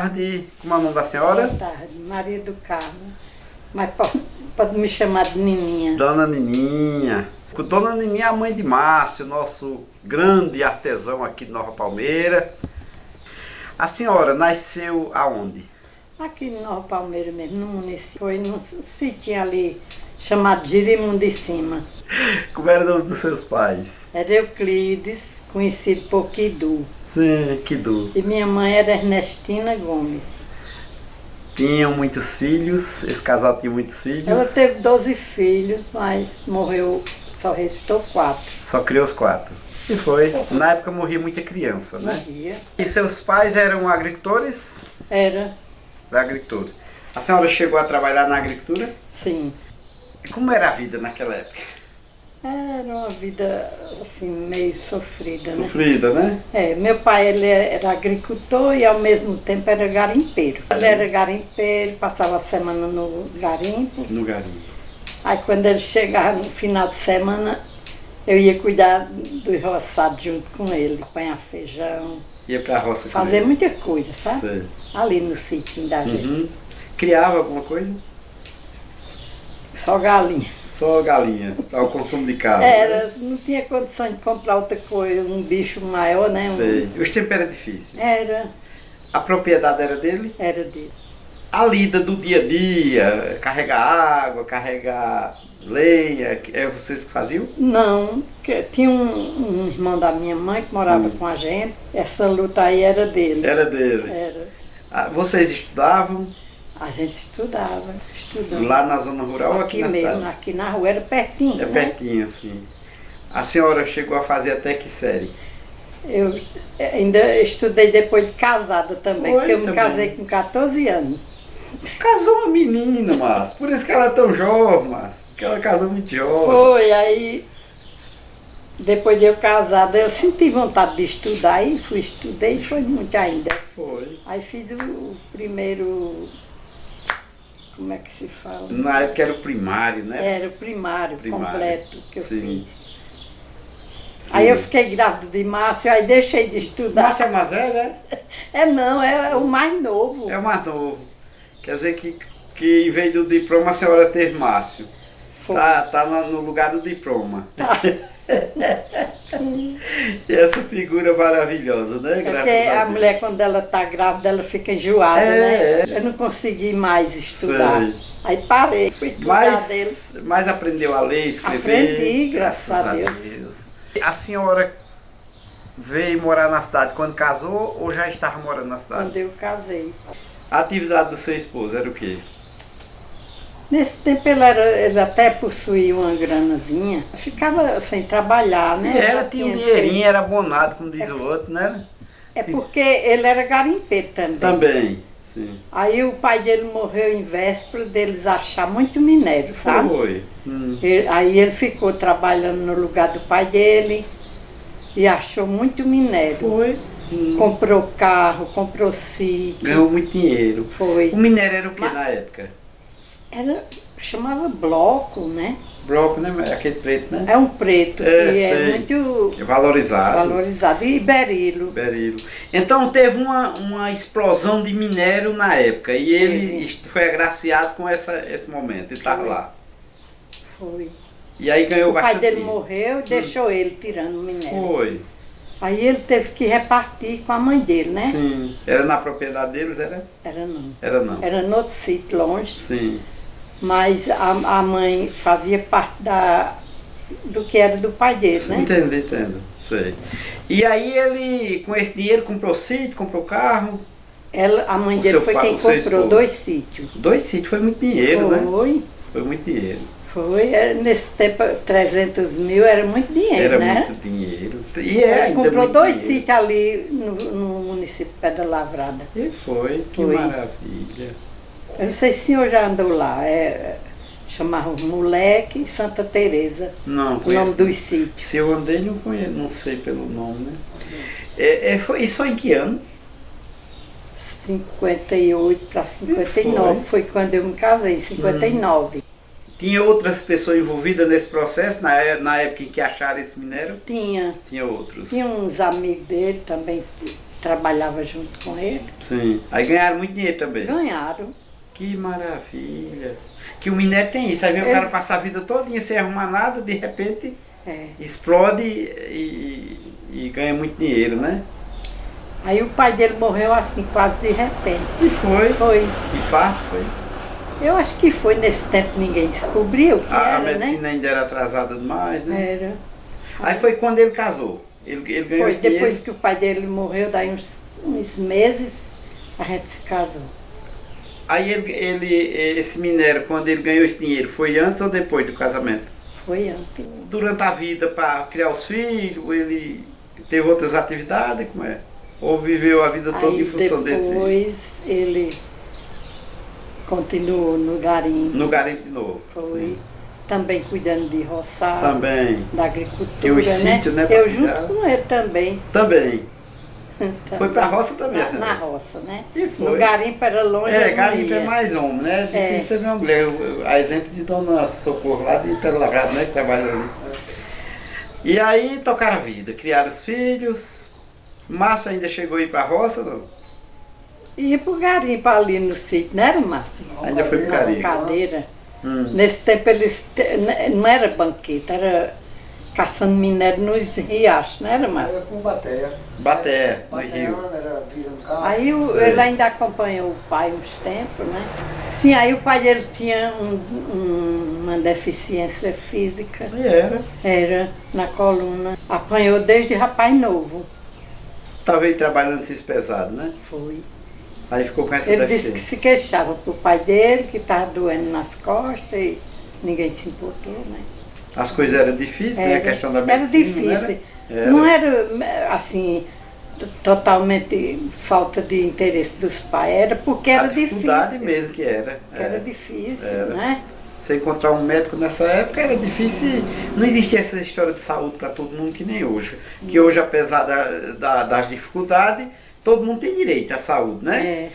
tarde. Como é o nome da senhora? Boa tarde, Maria do Carmo. Mas pode me chamar de Nininha. Dona Nininha. Dona Nininha é a mãe de Márcio, nosso grande artesão aqui de Nova Palmeira. A senhora nasceu aonde? Aqui em Nova Palmeira mesmo, no município. Foi num sítio ali chamado Jirimundo de Cima. Como era o nome dos seus pais? Era Euclides, conhecido por Quidu. Sim, Quidu. E minha mãe era Ernestina Gomes. Tinham muitos filhos, esse casal tinha muitos filhos. Ela teve 12 filhos, mas morreu, só restou 4. Só criou os 4. E foi. Na época morria muita criança, né? Morria. E seus pais eram agricultores? Era, Agricultores. A senhora chegou a trabalhar na agricultura? sim. E como era a vida naquela época? Era uma vida assim, meio sofrida, né? Sofrida, né? Meu pai ele era agricultor e ao mesmo tempo era garimpeiro. Ele era garimpeiro, passava a semana no garimpo. No garimpo. Aí quando ele chegava no final de semana, eu ia cuidar do roçado junto com ele, apanhar feijão, Ia pra roça com fazer ele. muita coisa, sabe? Sei. Ali no sítio da gente. Uhum. Criava alguma coisa? Só galinha. Só galinha, para o consumo de casa. Né? Era, não tinha condições de comprar outra coisa, um bicho maior, né? Sei. Os tempos eram difíceis. Era A propriedade era dele? dele. A lida do dia a dia, carregar água, carregar lenha, é vocês que faziam? Não, que tinha um irmão da minha mãe que morava com a gente. Essa luta aí era dele. Era dele. Era. Ah, vocês estudavam A gente estudando. lá na zona rural ou aqui na mesmo, cidade? aqui na rua, era pertinho, É né? pertinho, assim. A senhora chegou a fazer até que série? Eu ainda estudei depois de casada também, Foi porque eu me também. casei com 14 anos. Casou uma menina, Márcio. Por isso que ela é tão jovem, Márcio. Porque ela casou muito jovem. Foi, aí depois de eu casada, eu senti vontade de estudar e estudei e foi muito ainda. Foi. Aí fiz o primeiro, como é que se fala? Na época era o primário, né? Era o primário. Completo que eu Sim. fiz. Sim. Aí eu fiquei grávida de Márcio, aí deixei de estudar. Márcio é mais velho, né? Não, é o mais novo. É o mais novo. Quer dizer que em vez do diploma a senhora teve Márcio. Foi. Tá no lugar do diploma. E essa figura maravilhosa, né? Porque Graças a a Deus. mulher, quando ela tá grávida, ela fica enjoada, né? Eu não consegui mais estudar. Sei. Aí parei, fui cuidar dele. Mas aprendeu a ler, escrever. Aprendi, graças a Deus. A senhora veio morar na cidade quando casou ou já estava morando na cidade? Quando eu casei. A atividade do seu esposo era o quê? Nesse tempo ele até possuía uma granazinha. Ficava sem trabalhar, né? Era, tinha um dinheirinho, era abonado, como diz o outro, né? É porque ele era garimpeiro também. Também, sim. Aí o pai dele morreu em véspera deles achar muito minério, sabe? Foi. Aí ele ficou trabalhando no lugar do pai dele e achou muito minério. Foi. Comprou carro, comprou sítio. Ganhou muito dinheiro. Foi. O minério era o que na época? Chamava bloco, né? Bloco, né? Aquele preto, né? É um preto que é sei. muito Valorizado. valorizado. E berilo. Berilo. Então teve uma explosão de minério na época e ele foi agraciado com esse momento, ele estava Foi. lá. Foi. E aí ganhou O pai bastante dele dinheiro. morreu e deixou ele tirando o minério. Foi. Aí ele teve que repartir com a mãe dele, né? Sim. Era na propriedade deles, era? Era não. Era não. Era no outro sítio, longe. Sim. Mas a mãe fazia parte do que era do pai dele, né? Entendo. Sei. E aí ele, com esse dinheiro, comprou sítio, comprou carro. A mãe O dele seu foi pai- quem o seu comprou esposo. 2 sítios. 2 sítios foi muito dinheiro, né? Foi. Foi muito dinheiro. Nesse tempo, 300 mil era muito dinheiro, Era né? muito dinheiro. E é ainda Comprou muito 2 dinheiro. sítios ali no município de Pedra Lavrada. E foi, que Foi. maravilha. Eu não sei se o senhor já andou lá. Chamava Moleque e Santa Teresa. Não, O nome dos sítios. Se eu andei, não conheço, não sei pelo nome, né? Isso foi em que ano? 58 para 59. Foi quando eu me casei, em 59. Tinha outras pessoas envolvidas nesse processo, na época em que acharam esse minério? Tinha Tinha outros. uns amigos dele também trabalhava junto com ele. Sim. Aí ganharam muito dinheiro também. Ganharam. Que maravilha. Que o minério tem isso. Aí vem o cara passar a vida todinha sem arrumar nada, de repente explode e ganha muito dinheiro, né? Aí o pai dele morreu assim, quase de repente. E foi? Foi. Infarto foi? Eu acho que foi nesse tempo, ninguém descobriu que era, A medicina né? ainda era atrasada demais, né? Era. Aí foi quando ele casou. Ele ganhou Foi esse dinheiro. depois que o pai dele morreu, daí uns meses, a gente se casou. Aí esse minério, quando ele ganhou esse dinheiro, foi antes ou depois do casamento? Foi antes. Durante a vida, para criar os filhos, ele teve outras atividades, como é? Ou viveu a vida toda Aí em função desse? depois ele continuou no garimpo. No garimpo de novo? Foi. Sim. Também cuidando de roçado. Também. Da agricultura, Tem os né? sítios, né, pra Eu cuidar. junto com ele também. Também. Foi pra roça também, Na senhora? roça, né? E foi. No garimpo era longe. eu não Garimpo é ia. mais homem, né? Difícil você ver uma mulher. A exemplo de Dona Socorro lá de Pedro Lavrado, né? Que trabalha ali. E aí tocaram a vida, criaram os filhos. Márcio ainda chegou a ir pra roça, não? Ia pro garimpo ali no sítio, não era, Márcio? Ainda foi pro Na garimpo. cadeira. Nesse tempo eles não era banqueta, era caçando minério nos riachos, não era, Era Márcio? com bateia. Baté, no Bateia Rio. era vida no carro. Aí Sei. ele ainda acompanhou o pai uns tempos, né? Sim, aí o pai dele tinha uma deficiência física, E era. era na coluna. Apanhou desde rapaz novo. Tava aí trabalhando esses pesados, né? Foi. Aí ficou com essa Ele disse que deficiência. se queixava pro pai dele, que estava doendo nas costas e ninguém se importou, né? As coisas eram difíceis, né? A questão da medicina. Era difícil. Era. Não era assim, totalmente falta de interesse dos pais, era porque era A dificuldade difícil. mesmo que era. Era difícil, Era. né? Você encontrar um médico nessa época era difícil. Não existia essa história de saúde para todo mundo que nem hoje. Que hoje, apesar das dificuldades, todo mundo tem direito à saúde, né?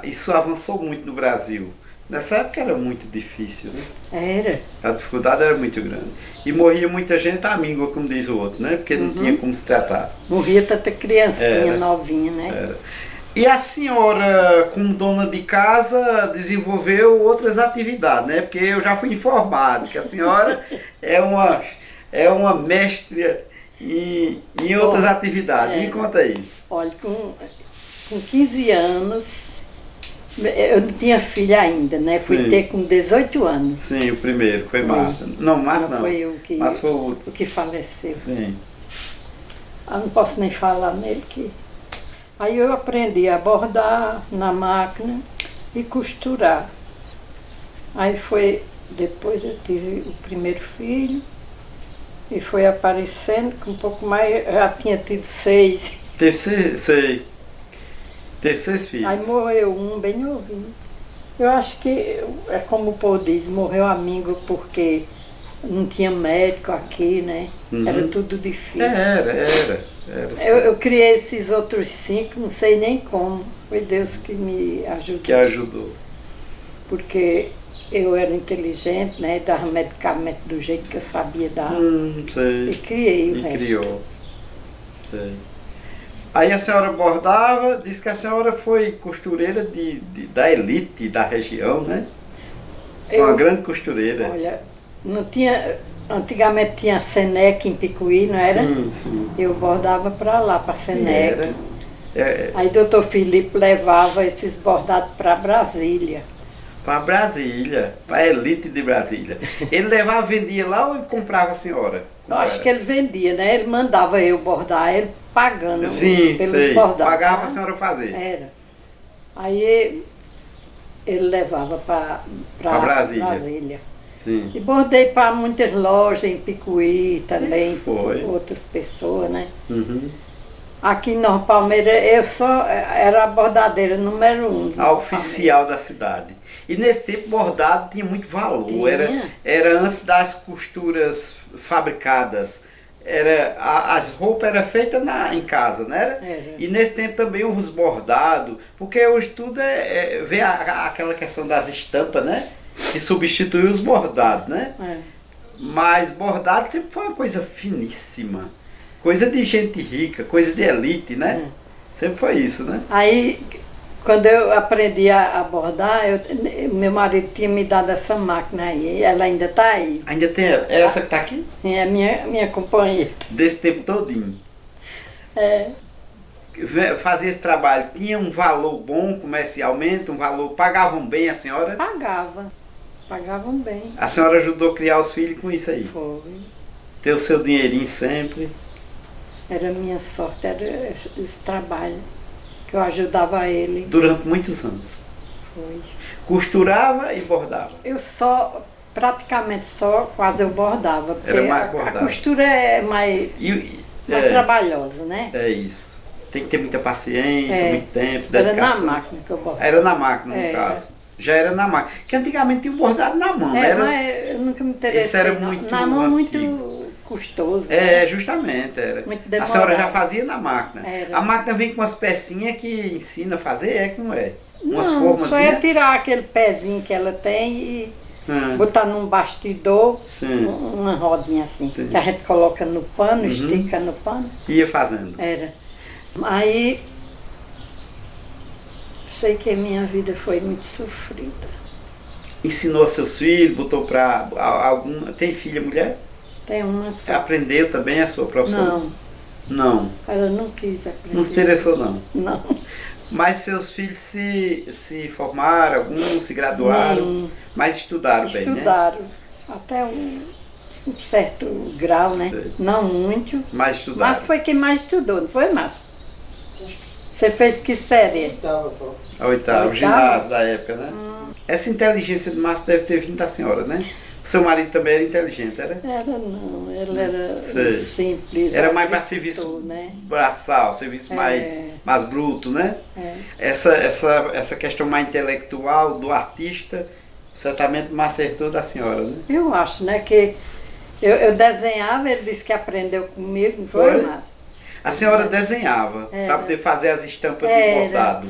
Isso avançou muito no Brasil. Nessa época era muito difícil, né? Era. A dificuldade era muito grande. E morria muita gente à míngua, como diz o outro, né? Porque não tinha como se tratar. Morria tanta criancinha Era. novinha, né? Era. E a senhora, como dona de casa, desenvolveu outras atividades, né? Porque eu já fui informado que a senhora é uma mestra em outras atividades. Me conta aí. Olha, com 15 anos, eu não tinha filha ainda, né? Fui Sim. ter com 18 anos. Sim, o primeiro, foi Márcio. Não, Márcio não. Foi o que, Mas foi o outro. que faleceu. Sim. Eu não posso nem falar nele que... Aí eu aprendi a bordar na máquina e costurar. Aí foi, depois eu tive o primeiro filho e foi aparecendo, com um pouco mais, eu já tinha tido 6. Teve seis filhos. Aí morreu um bem novinho. Eu acho que, é como o povo diz, morreu amigo porque não tinha médico aqui, né? Uhum. Era tudo difícil. Era sim. Eu criei esses outros 5, não sei nem como. Foi Deus que me ajudou. Que ajudou. Porque eu era inteligente, né? Dava medicamento do jeito que eu sabia dar. Sei. E criei o E resto. criou. Sei. Aí a senhora bordava, disse que a senhora foi costureira da elite da região, né? Uma grande costureira. Olha, não tinha... Antigamente tinha a Senec em Picuí, não era? Sim, sim. Eu bordava para lá, para a Senec. Era. É, Aí doutor Felipe levava esses bordados para Brasília. para Brasília, para a elite de Brasília. Ele levava, vendia lá ou ele comprava a senhora? Eu acho que ele vendia, né? Ele mandava eu bordar, ele pagando Sim, pelos sei. bordados. Pagava tá? a senhora fazer. Era. Aí ele levava para Pra Brasília. Brasília. Sim. E bordei para muitas lojas em Picuí também, Foi. outras pessoas, né? Uhum. Aqui em Nova Palmeira eu só era a bordadeira número 1. A oficial da cidade. E nesse tempo bordado tinha muito valor. Tinha. Era antes das costuras fabricadas. As roupas eram feitas em casa, né? Era. E nesse tempo também os bordados, porque hoje tudo vem aquela questão das estampas, né? Que substituiu os bordados, né? É. Mas bordado sempre foi uma coisa finíssima. Coisa de gente rica, coisa de elite, né? Sempre foi isso, né? Aí, quando eu aprendi a bordar, meu marido tinha me dado essa máquina aí. Ela ainda está aí. Ainda tem ela. É essa que tá aqui? É a minha companheira. Desse tempo todinho. É. Fazia esse trabalho, tinha um valor bom comercialmente, um valor, pagavam bem a senhora? Pagavam bem. A senhora ajudou a criar os filhos com isso aí? Foi. Ter o seu dinheirinho sempre? Era minha sorte, era esse trabalho, que eu ajudava ele. Durante muitos anos? Foi. Costurava e bordava? Eu praticamente só, quase eu bordava. Porque Era mais bordado. A costura é mais trabalhosa, né? É isso. Tem que ter muita paciência, muito tempo, dedicação. Era na máquina que eu bordava. Era na máquina, no caso. Já era na máquina. Porque antigamente tinha um bordado na mão. Mas eu nunca me interessei. Esse era muito na mão antigo. Muito custoso. Justamente. Era. Muito demorado. A senhora já fazia na máquina. Era. A máquina vem com umas pecinhas que ensina a fazer, como é? Umas Não, formas. só é tirar aquele pezinho que ela tem e botar num bastidor, uma rodinha assim, que a gente coloca no pano, estica no pano. Ia fazendo. Era. Aí, sei que a minha vida foi muito sofrida. Ensinou seus filhos, botou para alguma... Tem filha, mulher? Tem uma só. Aprendeu também a sua profissão? Não. Ela não quis aprender. Não se interessou, não? Não. Mas seus filhos se formaram, alguns se graduaram, mas estudaram bem, né? Estudaram, até um certo grau, né? Sei. Não muito. Mas estudaram. Mas foi quem mais estudou, não foi, Márcio? Você fez que série? A oitava, o ginásio da época, né? Essa inteligência do Márcio deve ter vindo da senhora, né? O seu marido também era inteligente, era? Era não, ele era simples. Era mais para serviço, né? braçal, serviço mais bruto, né? Essa questão mais intelectual do artista, certamente me acertou da senhora, né? Eu acho, né? Que eu desenhava, ele disse que aprendeu comigo, não foi, Márcio? A senhora desenhava para poder fazer as estampas de bordado.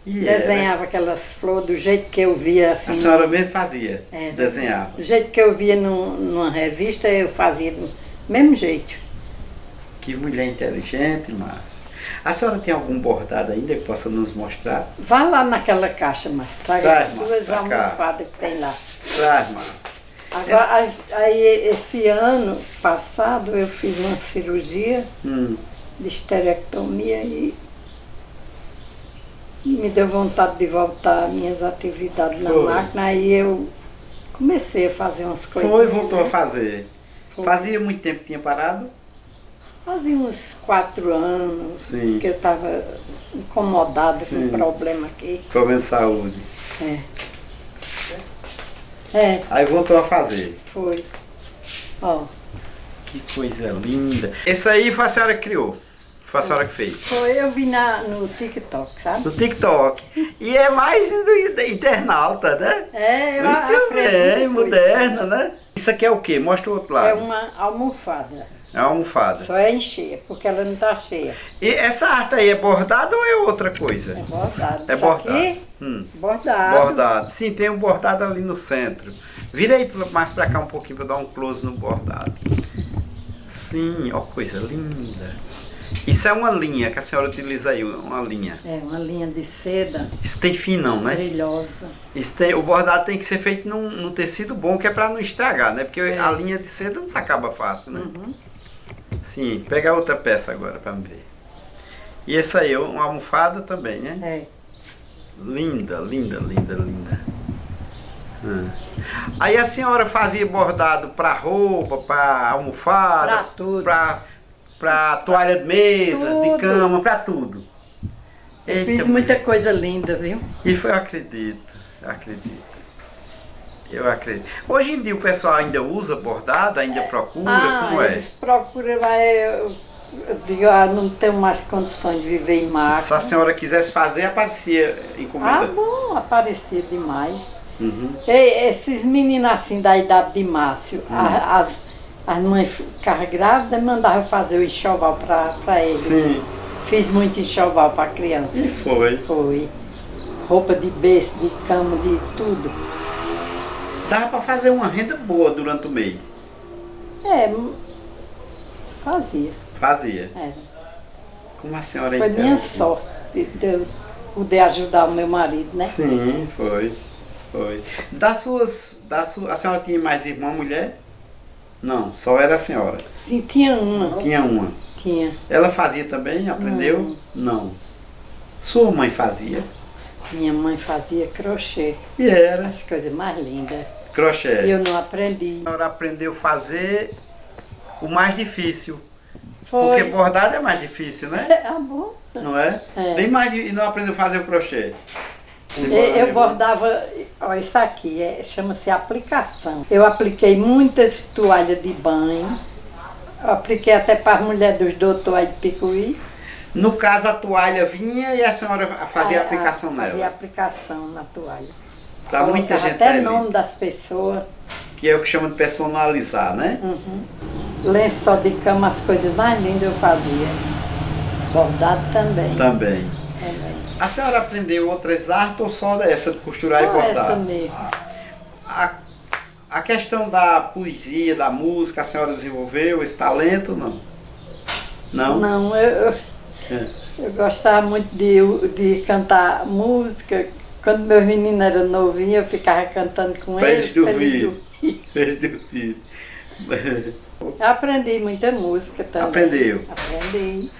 Desenhava aquelas flores do jeito que eu via assim. A senhora mesmo fazia? Desenhava? Do jeito que eu via numa revista, eu fazia do mesmo jeito. Que mulher inteligente, Márcia. A senhora tem algum bordado ainda que possa nos mostrar? Vá lá naquela caixa, Márcia. Traga duas almofadas que tem lá. Traz, Márcia. Agora, aí esse ano passado eu fiz uma cirurgia de esterectomia e me deu vontade de voltar às minhas atividades na máquina, aí eu comecei a fazer umas coisas. Voltou a fazer. Fazia muito tempo que tinha parado? Fazia uns 4 anos que eu estava incomodada com um problema aqui. Problema de saúde. Aí voltou a fazer. Foi. Ó. Que coisa linda. Esse aí foi a senhora que criou? Foi a senhora que fez? Foi, eu vi no TikTok, sabe? No TikTok. E é mais internauta, né? Eu muito bem, moderna, né? Isso aqui é o quê? Mostra o outro lado. É uma almofada. É uma almofada. Só é em cheia, porque ela não está cheia. E essa arte aí é bordada ou é outra coisa? É bordado. É bordado. Aqui, bordado. Bordado. Sim, tem um bordado ali no centro. Vira aí mais pra cá um pouquinho para dar um close no bordado. Sim, ó, coisa linda. Isso é uma linha que a senhora utiliza aí, uma linha. É, uma linha de seda. Isso tem fim não, né? Brilhosa. O bordado tem que ser feito num tecido bom, que é para não estragar, né? Porque a linha de seda não se acaba fácil, né? Sim, pega a outra peça agora para me ver. E essa aí, uma almofada também, né? Linda, linda, linda, linda. Aí a senhora fazia bordado para roupa, para almofada? Para tudo. Para toalha de mesa, de cama, para tudo. Eu fiz muita coisa linda, viu? E eu acredito. Eu acredito. Hoje em dia o pessoal ainda usa bordado, ainda procura, como é? Eles procuram, mas eu digo, não tenho mais condições de viver em máquina. Se a senhora quisesse fazer, aparecia encomenda. Bom, aparecia demais. Esses meninos assim da idade de Márcio, as mães ficavam grávidas e mandavam fazer o enxoval para eles. Sim. Fiz muito enxoval para criança. E foi? Foi. Roupa de berço, de cama, de tudo. Dava para fazer uma renda boa durante o mês? Fazia. Fazia? Como a senhora Foi minha interrompeu. sorte de eu poder ajudar o meu marido, né? Sim, foi. A senhora tinha mais irmã mulher? Não, só era a senhora. Sim, tinha uma. Tinha uma. Tinha. Ela fazia também? Aprendeu? Não. Sua mãe fazia? Minha mãe fazia crochê. E era. As coisas mais lindas. Crochê. E eu não aprendi. A senhora aprendeu a fazer o mais difícil. Foi. Porque bordado é mais difícil, né? Ah, bom. Não é? É. Bem mais e não aprendeu a fazer o crochê. Eu bordava, ó, isso aqui chama-se aplicação. Eu apliquei muitas toalhas de banho, eu apliquei até para as mulheres dos doutores de Picuí. No caso, a toalha vinha e a senhora fazia a aplicação nela. Fazia aplicação na toalha. Pra muita Colocava gente até ali, nome das pessoas. que é o que chama de personalizar, né? Lençol de cama, as coisas mais lindas eu fazia. Bordado também. Também. Também. A senhora aprendeu outras artes ou só essa de costurar e Só bordar? essa mesmo. A questão da poesia, da música, a senhora desenvolveu esse talento ou não? Não? Não, É. eu gostava muito de cantar música. Quando meus meninos eram novinhos, eu ficava cantando com Pra eles. eles pra eles dormir. dormirem. Eu aprendi muita música também. Aprendeu? Aprendi.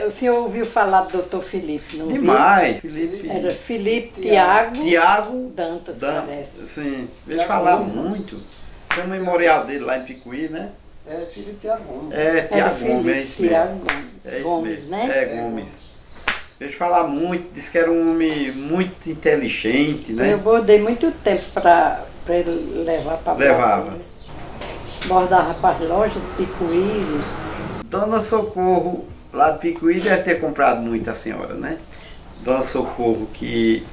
O senhor ouviu falar do Dr. Felipe, não Demais. Felipe. viu? Era Felipe Tiago Tiago Dantas, parece. Sim, vejo falar muito. Tem um memorial dele lá em Picuí, né? É Felipe Tiago Gomes. É, Era Tiago Gomes, é Felipe isso mesmo. Tiago Gomes. É isso Gomes, mesmo. né? É, Gomes. Vejo falar muito, disse que era um homem muito inteligente, né? Eu bordei muito tempo para ele levar para Levava. Bordava para as lojas de Picuí. Dona Socorro, lá de Picuí, deve ter comprado muito a senhora, né? Dona Socorro, que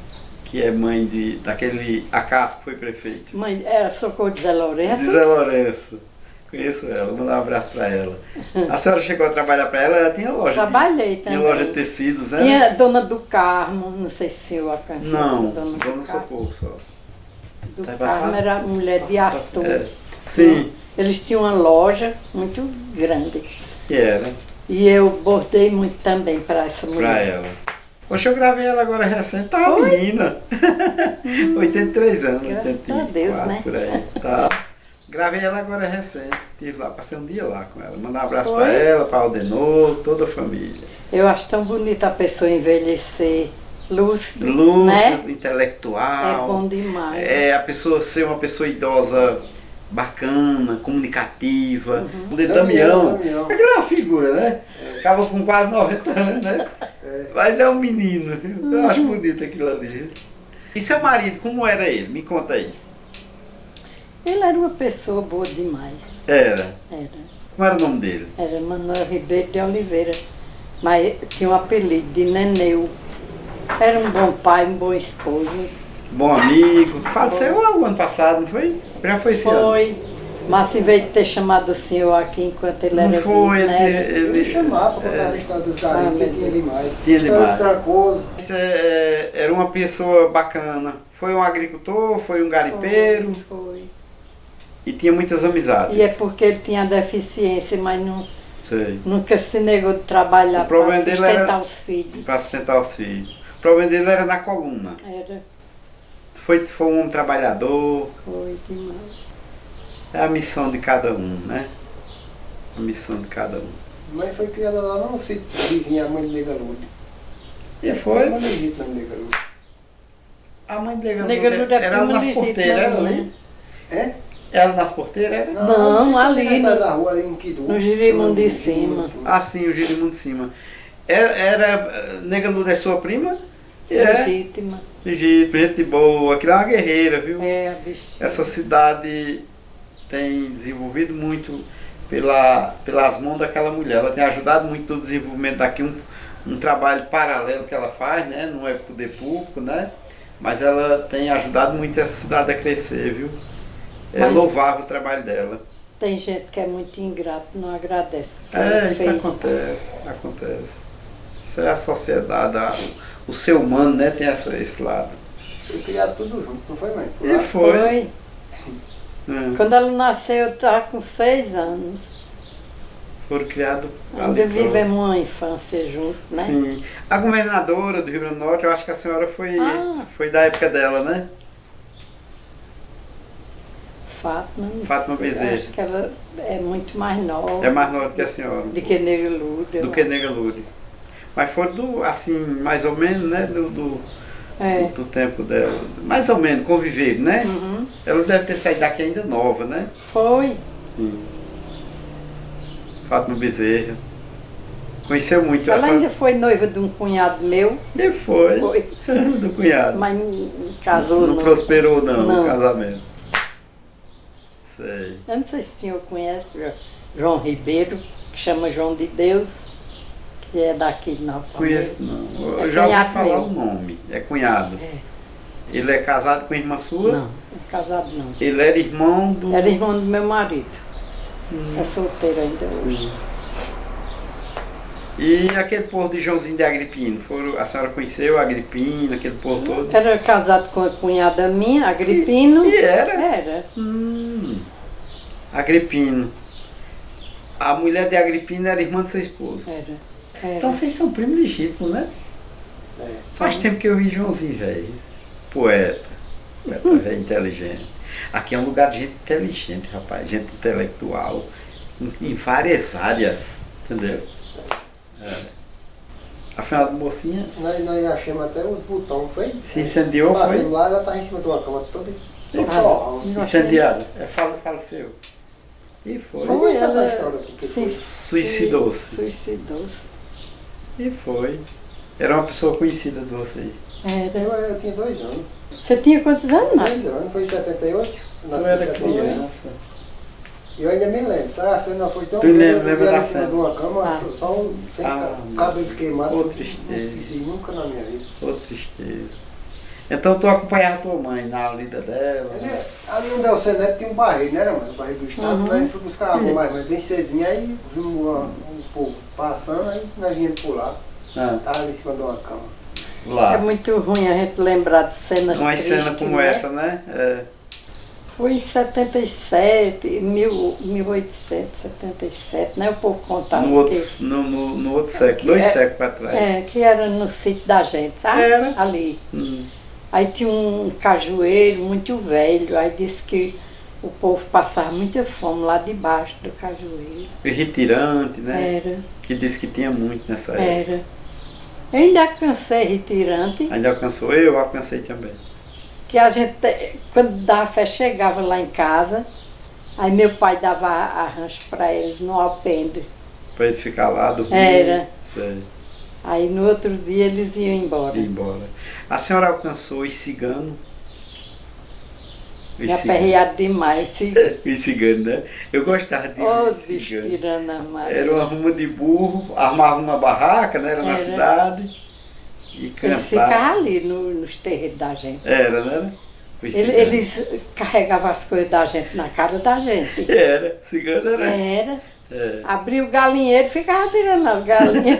é mãe daquele Acácio que foi prefeito. Mãe, era Socorro de Zé Lourenço. De Zé Lourenço. Conheço ela, vou mandar um abraço para ela. A senhora chegou a trabalhar para ela, ela tinha loja. Trabalhei Tinha também. loja de tecidos, né? Tinha Dona do Carmo, não sei se eu alcancei Não, essa Dona Dona do Carmo. Socorro só. Do Tá Carmo passado? era mulher de Arthur. É. Sim, Eles tinham uma loja muito grande. que era, E eu bordei muito também para essa mulher. para ela. Poxa, eu gravei ela agora recente, tá uma menina. 83 anos, Graças 84, a Deus, né? por aí, tá. Gravei ela agora recente, estive lá, passei um dia lá com ela. Mandar um abraço Foi? para ela, para Aldenor, toda a família. Eu acho tão bonita a pessoa envelhecer lúcido, Lúcido, né? intelectual. É bom demais. É, a pessoa ser uma pessoa idosa bacana, comunicativa. O de Damião, Damião. aquela é uma figura, né? Acaba com quase 90 anos, né? Mas é um menino. Eu acho bonito aquilo ali. E seu marido, como era ele? Me conta aí. Ele era uma pessoa boa demais. Era. Era. Como era o nome dele? Era Manuel Ribeiro de Oliveira. Mas tinha um apelido de Neneu. Era um bom pai, um bom esposo. Bom amigo. Faleceu o ano passado, não foi? Já foi esse ano. Foi. Mas em vez de ter chamado o senhor aqui enquanto ele era Não foi, vivo, né? Ele chamava para contar a história dos garimpo, porque tinha demais. Tinha História demais. de Trancoso. Era uma pessoa bacana. Foi um agricultor, foi um garimpeiro Foi. e tinha muitas amizades. E é porque ele tinha deficiência, mas Sei. nunca se negou de trabalhar O problema para dele sustentar era- os filhos. Para sustentar os filhos. O problema dele era na coluna. Era, Foi um homem trabalhador. foi demais. É a missão de cada um, né? A missão de cada um. Mas foi criada lá no sítio vizinho, a mãe de Negalude. E foi. Mãe legítima de Negalude. A mãe dele Negalude é era prima nas legítima porteiras, era minha. ali? É? Ela nas porteiras, era? Não, sei ali como é que no- da rua, ali em Quidu. no Girimundo de cima. Ah, sim, o Girimundo de cima. Nega Luda é sua prima? É. Legítima. Gente boa. Aquilo é uma guerreira, viu? É, a bicha. Essa cidade tem desenvolvido muito pelas mãos daquela mulher. Ela tem ajudado muito no desenvolvimento daqui, um trabalho paralelo que ela faz, né? Não é poder público, né? Mas ela tem ajudado muito essa cidade a crescer, viu? É Mas- louvável o trabalho dela. Tem gente que é muito ingrato, não agradece. o que É, ela isso fez. acontece. Isso é a sociedade, o ser humano, né? Tem esse lado. Foi criado tudo junto, não foi, mãe? E foi. Foi. É. Quando ela nasceu, eu estava com 6 anos. Foram criados Ainda ali vivemos uma infância juntos, né? Sim. A governadora do Rio Grande do Norte, eu acho que a senhora foi da época dela, né? Fátima, não Fátima sei, Bezerra. acho que ela é muito mais nova. É mais nova que a senhora. Do que Nega Lourdes. Do que Nega Lourdes. Mas foram assim, mais ou menos, né? Do tempo dela. Mais ou menos, conviver, né? Uhum. Ela deve ter saído daqui ainda nova, né? Foi. Sim. Fátima Bezerra. Conheceu muito Ela ainda foi noiva de um cunhado meu. E foi. Foi. Do cunhado. Mas não casou, Não prosperou não, Não. o casamento. Sei. Eu não sei se o senhor conhece João Ribeiro, que chama João de Deus, que é daqui de Nova Conheço não. Eu É já ouvi cunhado falar meu. o nome. É cunhado. É. Ele é casado com a irmã sua? Não, é casado não. Ele era irmão do. Era irmão do meu marido. É solteiro ainda hoje. E aquele povo de Joãozinho de Agripino? A senhora conheceu Agripino, aquele povo todo? Era casado com a cunhada minha, Agripino. E era? Era. Agripino. A mulher de Agripino era irmã do seu esposo. Era. Então vocês são primos legítimos, né? É. Faz tempo que eu vi Joãozinho, velho. Poeta. Poeta velho, inteligente. Aqui é um lugar de gente inteligente, rapaz. Gente intelectual. Em várias áreas. Entendeu? Afinal de mocinha. Nós achamos até os botões, foi? Se incendiou, Passei foi? lá, ela estava em cima de uma cama toda Ah, Incendiado. Faleceu. E foi. Foi essa ela- história porque Sim. Suicidou-se. Suicidou-se. E foi. Era uma pessoa conhecida de vocês. Era. eu tinha 2 anos. Você tinha quantos anos, Márcio? 2 anos, foi em 78. Eu nasci em era 78. criança. E eu ainda me lembro. Você não foi tão Tu lembra eu da em cima cena? de uma cama, Ah. só sem cabelo queimado. Ô, Não tristeza. esqueci nunca na minha vida. Ô, tristeza. Então tu acompanhava tua mãe na lida dela? Ali onde é o Seneto tinha um barril, né, mano? O barril do estado, Uhum. nós fomos buscar água mais bem cedinho, aí vimos um povo passando, aí nós viemos por lá. Ah, Tava ali em cima de uma cama. É lá. muito ruim a gente lembrar de cenas Uma tristes, cena como né? essa, né? É. Foi em 77, 1877, né? O povo contava No outro, que, no outro século, 2 séculos para trás. que era no sítio da gente, sabe? Era. Ali. Hum. Aí tinha um cajueiro muito velho, aí disse que o povo passava muita fome lá debaixo do cajueiro. E retirante, né? Era, Que disse que tinha muito nessa época. era. Eu ainda alcancei retirante, Ainda alcançou? Eu alcancei também. que a gente, quando dava fé, chegava lá em casa, aí meu pai dava arranjo para eles no alpendre. Para ele ficar lá, dormir. Era. Sei. Aí no outro dia eles iam embora. Ir embora. A senhora alcançou os ciganos? Me aperreado demais. Os ciganos, né? Eu gostava de Ô, os bicho ciganos. tirando a Maria. Era uma ruma de burro, armava uma barraca, né? Era na Era. cidade. E Eles cantava. ficavam ali nos terreiros da gente. Era, né? Os ciganos. Eles carregavam as coisas da gente na cara da gente. Era, cigano era. Era. É. Abria o galinheiro e ficava tirando as galinhas.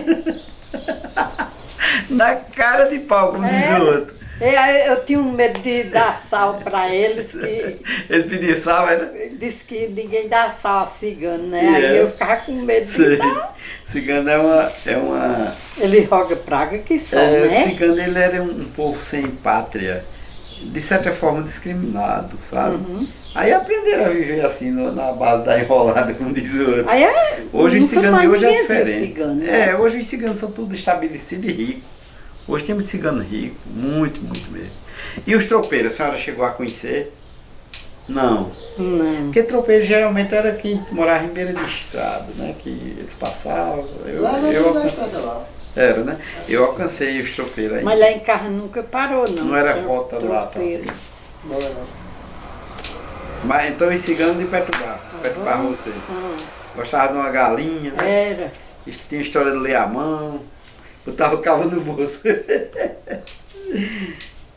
Na cara de pau, como diz Era. o outro. Eu tinha um medo de dar sal para eles, que Eles pediam sal, era? disse que ninguém dá sal a cigano, né? E Aí é. eu ficava com medo de Sei. dar. Cigano é uma. Ele roga praga que são, É, né? cigano ele era um povo sem pátria, de certa forma discriminado, sabe? Uhum. Aí aprenderam a viver assim na base da enrolada, como diz o outro. Aí Hoje os nunca ciganos mais de hoje é ninguém viu diferente. cigano, né? É, hoje os ciganos são tudo estabelecidos e ricos. Hoje tem muito cigano rico, muito mesmo. E os tropeiros, a senhora chegou a conhecer? Não. Não. Porque tropeiro geralmente era quem morava em beira de estrada, né? Que eles passavam. Lá na Eu da alcancei. estrada lá. Era, né? Eu alcancei os tropeiros aí. Mas lá em casa nunca parou, não. Não era rota lá, Tropeiro. Não, não. Mas então os ciganos de Petubá, Petubá você. Gostava de uma galinha, né? Era. Tinha história de ler a mão, botava o cabo no bolso.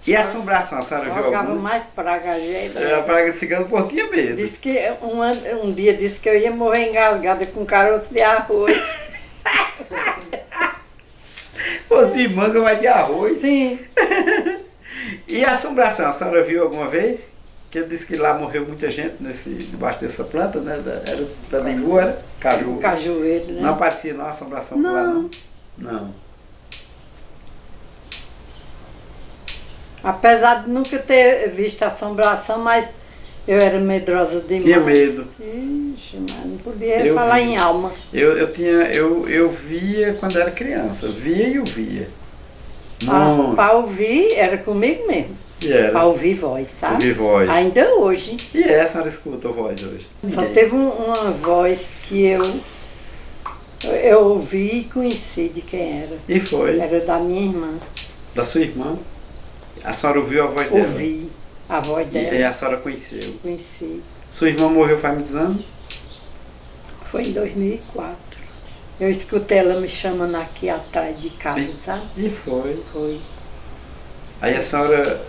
E a assombração, a senhora viu Jogava alguma? mais praga a gente. A praga de cigano, pô, tinha medo. Disse que um dia disse que eu ia morrer engasgada com caroço de arroz. Fosse de manga, vai de arroz. Sim. E a assombração, a senhora viu alguma vez? Porque ele disse que lá morreu muita gente debaixo dessa planta, né? Era da Nimbu, era caju. Cajueiro, né? Não aparecia não assombração por lá, não? Não. Apesar de nunca ter visto assombração, mas eu era medrosa demais. Tinha medo. Ixi, mas não podia Eu falar vi. em alma. Eu via quando era criança, via e ouvia. Muito. Para ouvir, era comigo mesmo. E era. Para ouvir voz, sabe? Ouvir voz. Ainda hoje. E é, a senhora escuta a voz hoje? Só teve uma voz que eu ouvi e conheci de quem era. E foi. Era da minha irmã. Da sua irmã? A senhora ouviu a voz dela? Ouvi a voz E dela. a senhora conheceu? Conheci. Sua irmã morreu faz muitos anos? Foi em 2004. Eu escutei ela me chamando aqui atrás de casa, sabe? E foi. Foi. Aí a senhora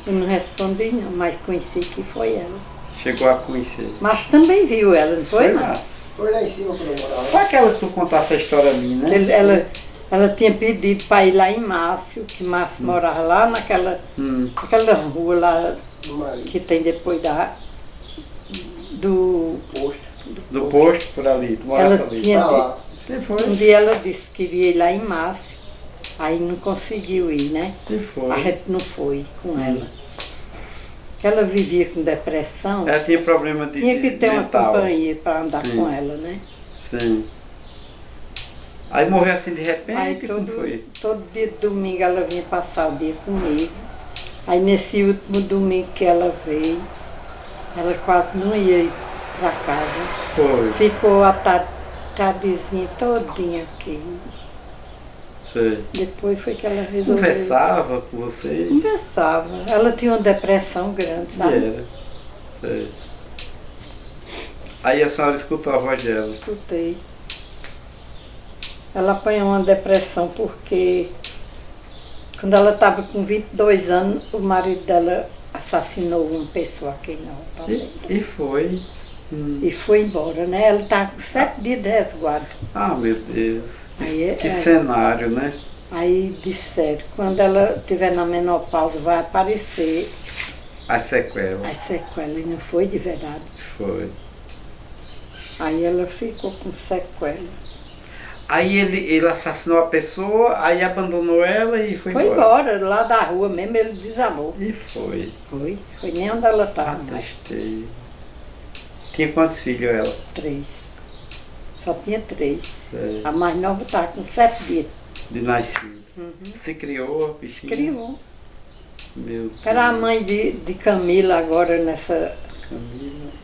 Eu não respondi não, mas conheci que foi ela. chegou a conhecer. Mas também viu ela, não foi? lá. Foi lá em cima quando eu morava. Foi aquela que tu contasse a história a mim, né? Ela tinha pedido para ir lá em Márcio, que Márcio morava lá naquela aquela rua lá Do marido. que tem depois do Posto. Do posto por ali, tu Ela morasse ali. tinha Tá lá. E um foi. dia ela disse que queria ir lá em Márcio, aí não conseguiu ir, né? E A foi. gente não foi com ela. Porque ela vivia com depressão, Ela tinha problema de tinha que ter uma mental. companhia para andar Sim. com ela, né? Sim. Aí morreu assim de Aí repente, como foi? todo dia de domingo ela vinha passar o dia comigo. Aí nesse último domingo que ela veio, ela quase não ia ir para casa. Foi. Ficou a tardezinha todinha aqui. Sei. Depois foi que ela resolveu. Conversava com vocês? Conversava. Ela tinha uma depressão grande, E sabe? era. Sei. Aí a senhora escutou a voz dela. Escutei. Ela apanhou uma depressão porque quando ela estava com 22 anos, o marido dela assassinou uma pessoa aqui na Rua. E foi. E foi embora, né? Ela estava com 7 dias de resguardo. Ah, meu Deus. Aí, Que cenário, né? Aí disseram, quando ela estiver na menopausa vai aparecer As sequelas. as sequelas. E não foi de verdade. Foi. Aí ela ficou com sequelas. Aí ele assassinou a pessoa, aí abandonou ela e foi Foi embora. embora, lá da rua mesmo, ele desabou. E foi. Foi nem onde ela estava Ah, mais. tristei. Tinha quantos filhos ela? 3. Só tinha 3. Sei. A mais nova estava com 7 dias. De nascido. Uhum. Se criou a bichinha? Criou. Meu Deus. Era a mãe de Camila agora nessa.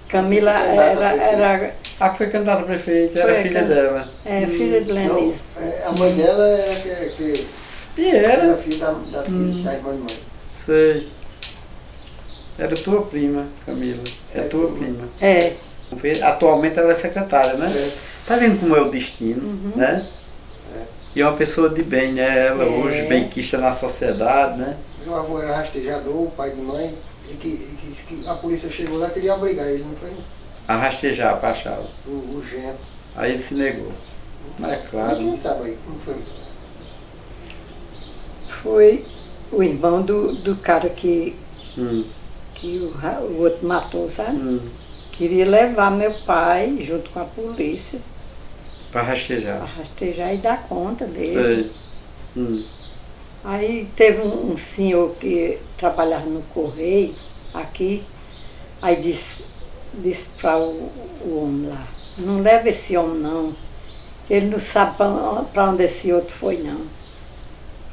Camila. Camila era Ah, que foi candidata a prefeita, Foi era a filha can- dela. filha de Lenise. A mãe dela era que E era era. filha da irmã de mãe. Sei. Era tua prima, Camila. É tua prima. É. Atualmente ela é secretária, né? É. Tá vendo como é o destino, Uhum. né? É. E é uma pessoa de bem, né? Ela É. hoje benquista na sociedade, né? Meu avô era rastejador, o pai de mãe, e que a polícia chegou lá e queria obrigar ele, não foi? A rastejar para achá-lo. O genro. Aí ele se negou. Mas é claro. Quem sabe aí, como foi? Foi o irmão do cara que Hum, o outro matou, sabe? hum, Queria levar meu pai junto com a polícia para para rastejar. rastejar e dar conta dele. Sei. Hum, Aí teve um senhor que trabalhava no correio aqui, aí disse para o homem lá, não leva esse homem não, ele não sabe para onde esse outro foi não.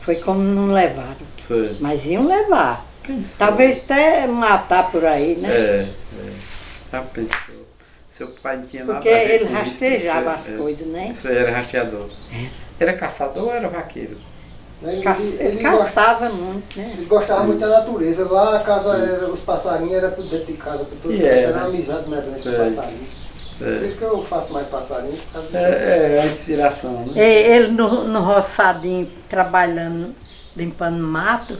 Foi como não levaram, sei. mas iam levar. Quem sabe? Talvez até matar por aí, né? É. Já pensou. Seu pai não tinha Porque nada a ver ele com isso, rastejava isso as coisas, né? Isso aí era rasteador. Era caçador ou era vaqueiro? Ele Caçava muito, né? gostava muito da natureza. Lá a casa era, os passarinhos eram tudo dentro de casa, por tudo. E Era era. uma amizade medonha com Sei. passarinhos. Por É, isso que eu faço mais passarinhos. Por causa disso. é a inspiração, né? Ele no roçadinho, trabalhando, limpando mato,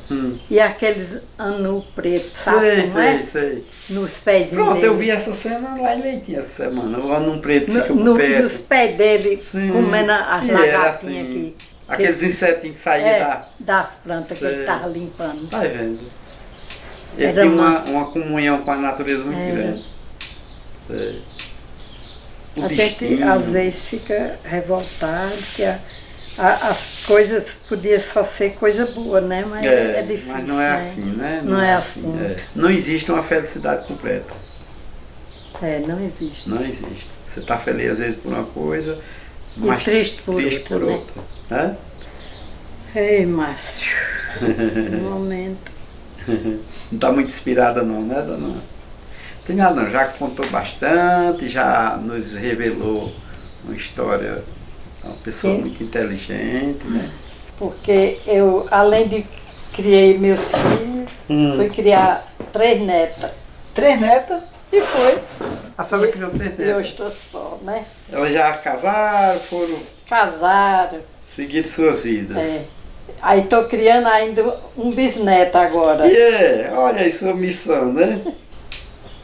e aqueles anu preto, sabe como é? sei. Nos pezinhos Pronto, dele. eu vi essa cena lá em Leitinho essa semana. O anum preto fica por Nos perto. pés dele, Sim. comendo as E era lagartinhas assim, aqui. Aqueles insetinhos que saíam da... Das plantas que ele Sei. estava limpando. Vai vendo. Ele Era tem massa. uma comunhão com a natureza muito Era. grande. É. O A gente bichinho. às vezes fica revoltado que as coisas podiam só ser coisa boa, né? Mas é difícil. Mas não é né? assim, né? Não é assim. É. Não existe uma felicidade completa. Não existe. Não existe. Você está feliz às vezes por uma coisa, E mas triste por outra, né? outra. Né? Ei, Márcio. Um momento. Não está muito inspirada não, né, dona? Tem nada não, já contou bastante, já nos revelou uma história, uma pessoa Sim. muito inteligente, né? Porque eu, além de criei meus filhos, fui criar 3 netas. 3 netas? E foi. A senhora criou 3 E eu netas. estou só, né? Elas já casaram, foram Casaram. seguir suas vidas. É. Aí estou criando ainda um bisneto agora. Olha aí sua missão, né?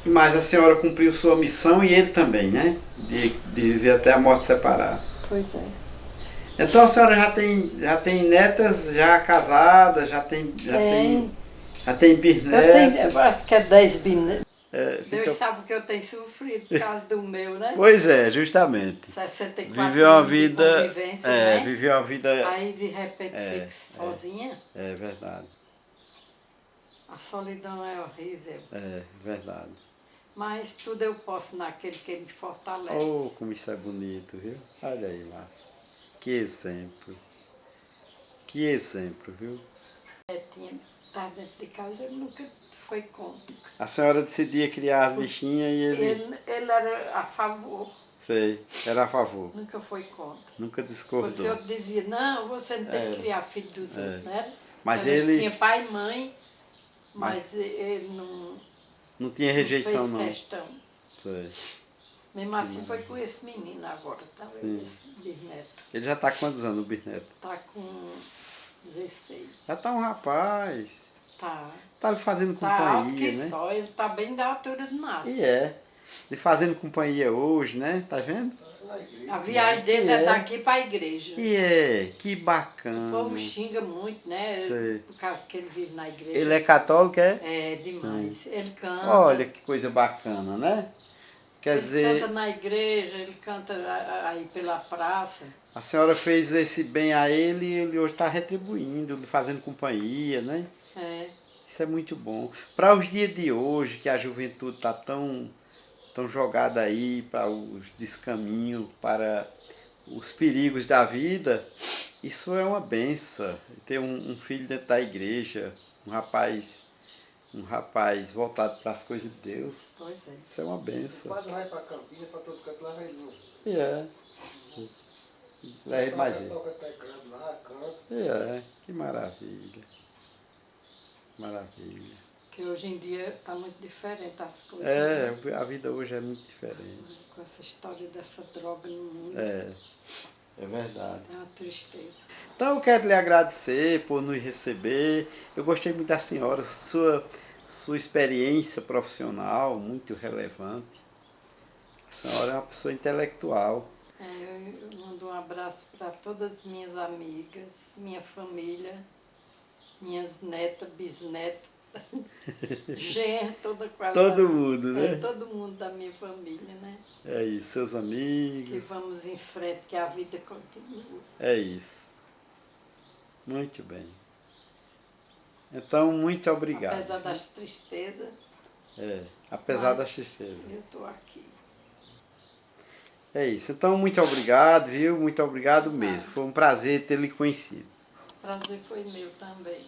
Mas a senhora cumpriu sua missão e ele também, né? De viver até a morte separar. Pois é. Então a senhora já tem netas já casadas, já tem bisnetos. Eu acho que é 10 bisnetos. É, Deus fica- sabe que eu tenho sofrido por causa do meu, né? Pois é, justamente. 64 Viveu uma anos de vida. convivência, né? Viveu uma vida. Aí de repente fico sozinha. É verdade. A solidão é horrível. É verdade. Mas tudo eu posso naquele que me fortalece. Oh, como isso é bonito, viu? Olha aí, Márcio. Que exemplo. Que exemplo, viu? Tinha tá dentro de casa, ele nunca foi contra. A senhora decidia criar as bichinhas e ele. Ele era a favor, Sei, era a favor. nunca foi contra. Nunca O discordou. senhor dizia, não, você não tem que criar filho dos outros, né? Mas Eles ele tinha pai e mãe, mas ele não tinha rejeição, fez não. questão. Sei. Mesmo assim foi com esse menino agora, tá? Sim. Esse bisneto. Ele já está com quantos anos, o bisneto? Tá com 16. Já tá um rapaz. Tá. Tá lhe fazendo Tá alto companhia, que né? só, ele tá bem da altura do Márcio. E é. Lhe fazendo companhia hoje, né? Tá vendo? Na igreja. A viagem dele é daqui para a igreja. E é, que O bacana. povo xinga muito, né? Sei. Por causa que ele vive na igreja. Ele é católico, é? É demais. Ele canta. Olha que coisa bacana, né? Quer ele dizer, canta na igreja, ele canta aí pela praça. a senhora fez esse bem a ele e ele hoje está retribuindo, lhe fazendo companhia, né? É. Isso é muito bom. Para os dias de hoje, que a juventude está tão jogada aí para os descaminhos, para os perigos da vida, isso é uma benção. Ter um filho dentro da igreja, um rapaz voltado para as coisas de Deus, Pois é. isso é uma O benção. padre vai para Campinas, para todo canto, lá vai ele. É. Leve mais ele. Toca teclado lá, canta. Que maravilha. Maravilha. Que hoje em dia está muito diferente as coisas. né? A vida hoje é muito diferente. Com essa história dessa droga no mundo. É verdade. É uma tristeza. Então eu quero lhe agradecer por nos receber. Eu gostei muito da senhora, sua experiência profissional muito relevante. A senhora é uma pessoa intelectual. Eu mando um abraço para todas as minhas amigas, minha família, minhas netas, bisnetas, genro, toda quase. Todo mundo, né? Todo mundo da minha família, né? É isso, seus Que amigos. vamos em frente, que a vida continua. É isso. Muito bem. Então, muito obrigado. Apesar das tristezas, Apesar mas das tristezas. eu estou aqui. É isso. Então, muito obrigado, viu? Muito obrigado mesmo. Foi um prazer ter lhe conhecido. O prazer foi meu também.